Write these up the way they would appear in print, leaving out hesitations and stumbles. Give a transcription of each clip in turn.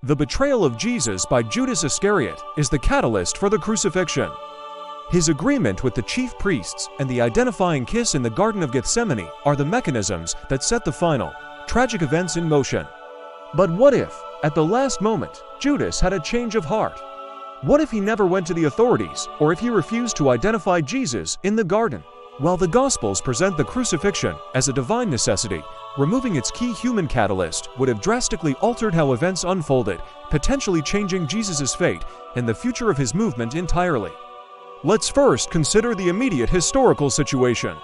The betrayal of Jesus by Judas Iscariot is the catalyst for the crucifixion. His agreement with the chief priests and the identifying kiss in the Garden of Gethsemane are the mechanisms that set the final, tragic events in motion. But what if, at the last moment, Judas had a change of heart? What if he never went to the authorities, or if he refused to identify Jesus in the garden? While the Gospels present the crucifixion as a divine necessity, removing its key human catalyst would have drastically altered how events unfolded, potentially changing Jesus' fate and the future of his movement entirely. Let's first consider the immediate historical situation.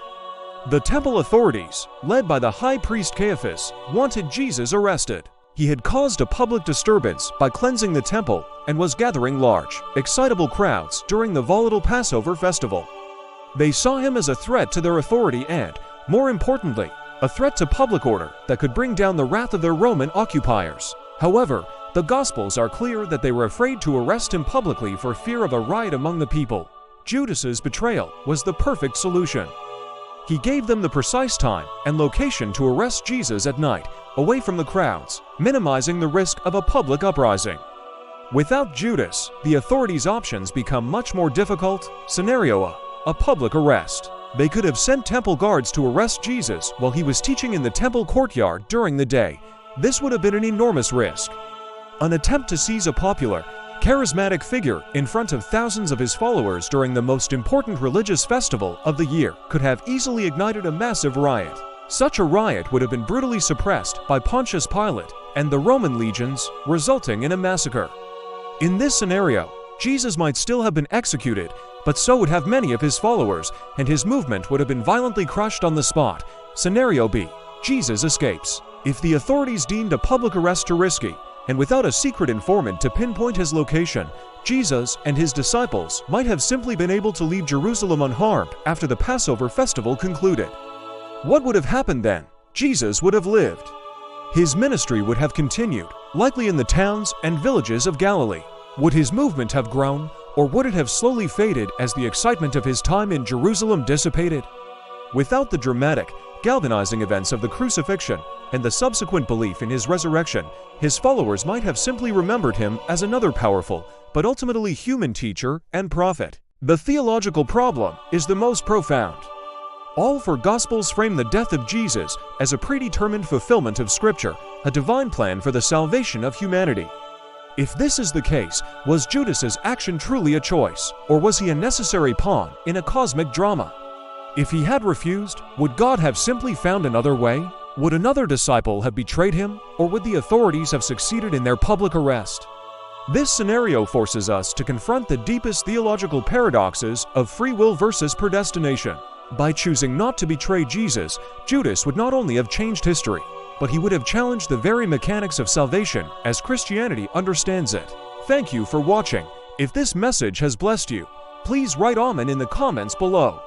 The temple authorities, led by the high priest Caiaphas, wanted Jesus arrested. He had caused a public disturbance by cleansing the temple and was gathering large, excitable crowds during the volatile Passover festival. They saw him as a threat to their authority and, more importantly, a threat to public order that could bring down the wrath of their Roman occupiers. However, the Gospels are clear that they were afraid to arrest him publicly for fear of a riot among the people. Judas's betrayal was the perfect solution. He gave them the precise time and location to arrest Jesus at night, away from the crowds, minimizing the risk of a public uprising. Without Judas, the authorities' options become much more difficult. Scenario A public arrest. They could have sent temple guards to arrest Jesus while he was teaching in the temple courtyard during the day. This would have been an enormous risk. An attempt to seize a popular, charismatic figure in front of thousands of his followers during the most important religious festival of the year could have easily ignited a massive riot. Such a riot would have been brutally suppressed by Pontius Pilate and the Roman legions, resulting in a massacre. In this scenario, Jesus might still have been executed, but so would have many of his followers, and his movement would have been violently crushed on the spot. Scenario B. Jesus escapes. If the authorities deemed a public arrest too risky, and without a secret informant to pinpoint his location, Jesus and his disciples might have simply been able to leave Jerusalem unharmed after the Passover festival concluded. What would have happened then? Jesus would have lived. His ministry would have continued, likely in the towns and villages of Galilee. Would his movement have grown, or would it have slowly faded as the excitement of his time in Jerusalem dissipated? Without the dramatic, galvanizing events of the crucifixion and the subsequent belief in his resurrection, his followers might have simply remembered him as another powerful, but ultimately human teacher and prophet. The theological problem is the most profound. All four Gospels frame the death of Jesus as a predetermined fulfillment of Scripture, a divine plan for the salvation of humanity. If this is the case, was Judas's action truly a choice, or was he a necessary pawn in a cosmic drama? If he had refused, would God have simply found another way? Would another disciple have betrayed him, or would the authorities have succeeded in their public arrest? This scenario forces us to confront the deepest theological paradoxes of free will versus predestination. By choosing not to betray Jesus, Judas would not only have changed history, but he would have challenged the very mechanics of salvation as Christianity understands it. Thank you for watching. If this message has blessed you, please write Amen in the comments below.